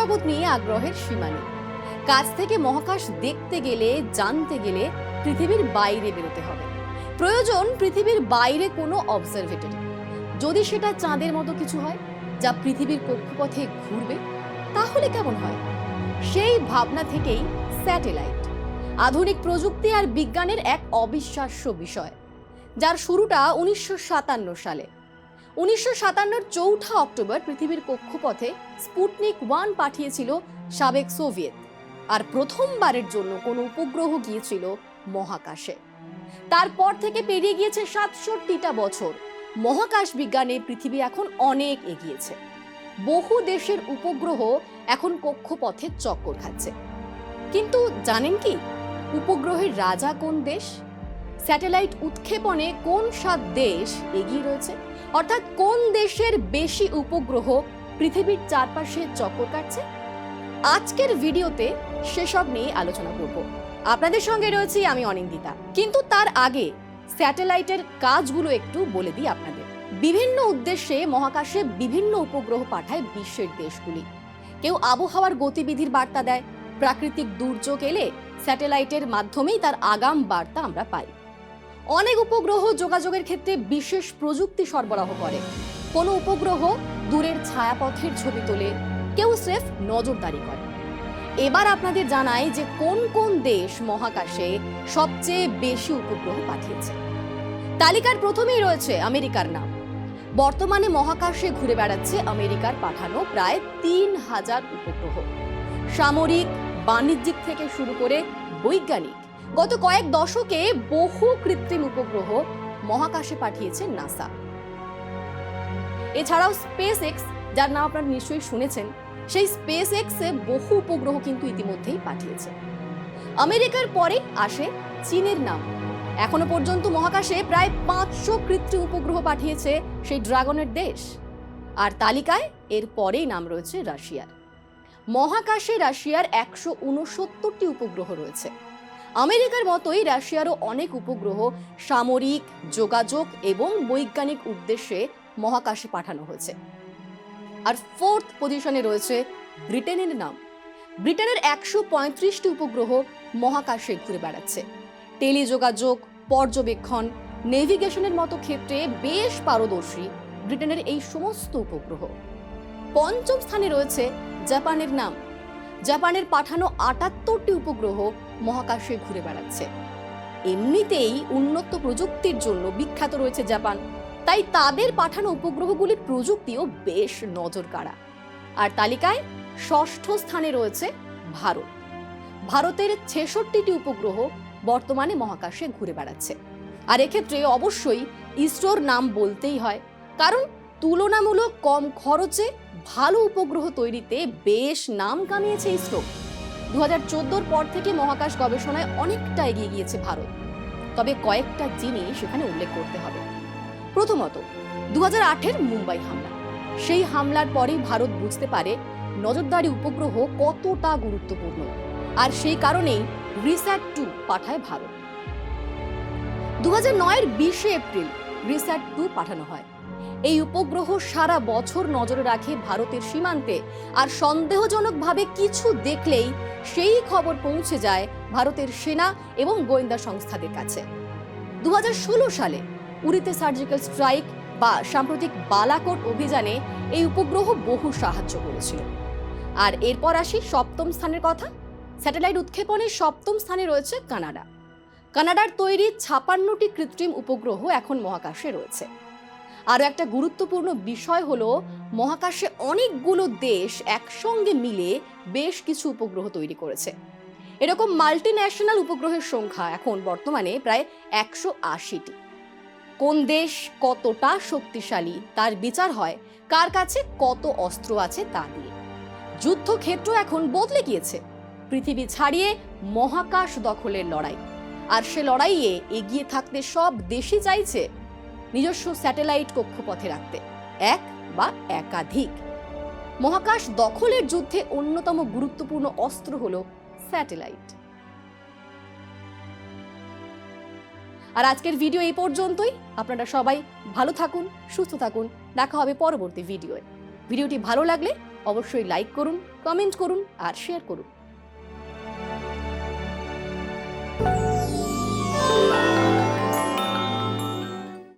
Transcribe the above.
জগৎ নিয়ে আগ্রহের সীমা নেই। কাছ থেকে মহাকাশ দেখতে গেলে, জানতে গেলে পৃথিবীর বাইরে বেরোতে হবে। প্রয়োজন পৃথিবীর বাইরে কোনো অবজারভেটরি। যদি সেটা চাঁদের মতো কিছু হয় যা পৃথিবীর কক্ষপথে ঘুরবে, তাহলে কেমন হয়? সেই ভাবনা থেকেই স্যাটেলাইট, আধুনিক প্রযুক্তি আর বিজ্ঞানের এক অবিশ্বাস্য বিষয়, যার শুরুটা 1957 সালে। 1957 4 অক্টোবর পৃথিবীর কক্ষপথে স্পুটনিক 1 পাঠিয়েছিল সাবেক সোভিয়েত, আর প্রথমবারের জন্য কোনো উপগ্রহ গিয়েছিল মহাকাশে। তারপর থেকে পেরিয়ে গিয়েছে 67টা বছর। মহাকাশ বিজ্ঞানে পৃথিবী এখন অনেক এগিয়েছে। বহু দেশের উপগ্রহ এখন কক্ষপথে চক্কর খাচ্ছে। কিন্তু জানেন কি, উপগ্রহের রাজা কোন দেশ? স্যাটেলাইট উৎক্ষেপণে কোন 7 দেশ এগিয়ে রয়েছে? অর্থাৎ কোন দেশের বেশি উপগ্রহ পৃথিবীর চারপাশে চক্কর কাটছে? আজকের ভিডিওতে সেসব নিয়ে আলোচনা করব। আপনাদের সঙ্গে রয়েছি আমি অনিন্দিতা। কিন্তু তার আগে স্যাটেলাইটের কাজগুলো একটু বলে দিই আপনাদের। বিভিন্ন উদ্দেশ্যে মহাকাশে বিভিন্ন উপগ্রহ পাঠায় বিশ্বের দেশগুলি। কেউ আবহাওয়ার গতিবিধির বার্তা দেয়, প্রাকৃতিক দুর্যোগ এলে স্যাটেলাইটের মাধ্যমেই তার আগাম বার্তা আমরা পাই। অনেক উপগ্রহ যোগাযোগের ক্ষেত্রে বিশেষ প্রযুক্তি সরবরাহ করে। কোনো উপগ্রহ দূরের ছায়াপথের ছবি তোলে, কেউ স্রেফ নজরদারি করে। এবার আপনাদের জানাই যে কোন কোন দেশ মহাকাশে সবচেয়ে বেশি উপগ্রহ পাঠিয়েছে। তালিকার প্রথমেই রয়েছে আমেরিকার নাম। বর্তমানে মহাকাশে ঘুরে বেড়াচ্ছে আমেরিকার পাঠানো প্রায় 3000 উপগ্রহ। সামরিক, বাণিজ্যিক থেকে শুরু করে বৈজ্ঞানিক, গত কয়েক দশকে বহু কৃত্রিম উপগ্রহ মহাকাশে পাঠিয়েছে নাসা। এছাড়াও স্পেস এক্স, যার নাম আপনারা নিশ্চয়ই শুনেছেন, সেই স্পেস এক্সে বহু উপগ্রহ কিন্তু ইতিমধ্যেই পাঠিয়েছে। আমেরিকার পরে আসে চীনের নাম। এখনো পর্যন্ত মহাকাশে প্রায় 500 কৃত্রিম উপগ্রহ পাঠিয়েছে সেই ড্রাগনের দেশ। আর তালিকায় এর পরেই নাম রয়েছে রাশিয়ার। মহাকাশে রাশিয়ার 169টি উপগ্রহ রয়েছে। আমেরিকার মতোই রাশিয়ারও অনেক উপগ্রহ সামরিক, যোগাযোগ এবং বৈজ্ঞানিক উদ্দেশ্যে মহাকাশে পাঠানো হয়েছে। আর 4th পজিশনে রয়েছে ব্রিটেনের নাম। ব্রিটেনের 135টি উপগ্রহ মহাকাশে ঘুরে বেড়াচ্ছে। টেলিযোগাযোগ, পর্যবেক্ষণ, নেভিগেশনের মতো ক্ষেত্রে বেশ পারদর্শী ব্রিটেনের এই সমস্ত উপগ্রহ। 5ম স্থানে রয়েছে জাপানের নাম। জাপানের পাঠানো 78টি উপগ্রহ মহাকাশে ঘুরে বেড়াচ্ছে। এমনিতেই উন্নত প্রযুক্তির জন্য বিখ্যাত রয়েছে জাপান, তাই তাদের পাঠানো উপগ্রহগুলির প্রযুক্তিও বেশ নজরকাড়া। আর তালিকায় 6ষ্ঠ স্থানে রয়েছে ভারত। ভারতের 66টি উপগ্রহ বর্তমানে মহাকাশে ঘুরে বেড়াচ্ছে। আর এক্ষেত্রে অবশ্যই ইসরোর নাম বলতেই হয়, কারণ তুলনামূলক কম খরচে ভালো উপগ্রহ তৈরিতে বেশ নাম কামিয়েছে ইসরো। 2014 পর থেকে মহাকাশ গবেষণায় অনেকটা এগিয়ে গিয়েছে ভারত। তবে কয়েকটা জিনিস সেখানে উল্লেখ করতে হবে। প্রথমত, 2008-এর মুম্বাই হামলা। সেই হামলার পরেই ভারত বুঝতে পারে নজরদারি উপগ্রহ কতটা গুরুত্বপূর্ণ, আর সেই কারণেই রিস্যাট-2 পাঠায় ভারত। 2009-এর 20 এপ্রিল রিস্যাট-2 পাঠানো হয়। এই উপগ্রহ সারা বছর নজরে রাখে ভারতের সীমান্তে, আর সন্দেহজনকভাবে কিছু দেখলেই সেই খবর পৌঁছে যায় ভারতের সেনা এবং গোয়েন্দা সংস্থাদের কাছে। 2016 সালে উড়িতে সার্জিক্যাল স্ট্রাইক বা সাম্প্রতিক বালাকোট অভিযানে এই উপগ্রহ বহু সাহায্য করেছিল। আর এরপর আসি 7ম স্থানের কথা। স্যাটেলাইট উৎক্ষেপণের 7ম স্থানে রয়েছে কানাডা। কানাডার তৈরি 56টি কৃত্রিম উপগ্রহ এখন মহাকাশে রয়েছে। আরও একটা গুরুত্বপূর্ণ বিষয় হলো, মহাকাশে অনেকগুলো দেশ একসঙ্গে মিলে বেশ কিছু উপগ্রহ তৈরি করেছে। এরকম মাল্টিন্যাশনাল উপগ্রহের সংখ্যা এখন বর্তমানে প্রায় 180টি। কোন দেশ কতটা শক্তিশালী তার বিচার হয় কার কাছে কত অস্ত্র আছে তা দিয়ে। যুদ্ধক্ষেত্র এখন বদলে গিয়েছে। পৃথিবী ছাড়িয়ে মহাকাশ দখলের লড়াই, আর সে লড়াইয়ে এগিয়ে থাকতে সব দেশই চাইছে নিজস্ব স্যাটেলাইট কক্ষপথে রাখতে, এক বা একাধিক। মহাকাশ দখলের যুদ্ধে অন্যতম গুরুত্বপূর্ণ অস্ত্র হলো স্যাটেলাইট। আর আজকের ভিডিও এই পর্যন্তই। আপনারা সবাই ভালো থাকুন, সুস্থ থাকুন। দেখা হবে পরবর্তী ভিডিওতে। ভিডিওটি ভালো লাগলে অবশ্যই লাইক করুন, কমেন্ট করুন আর শেয়ার করুন।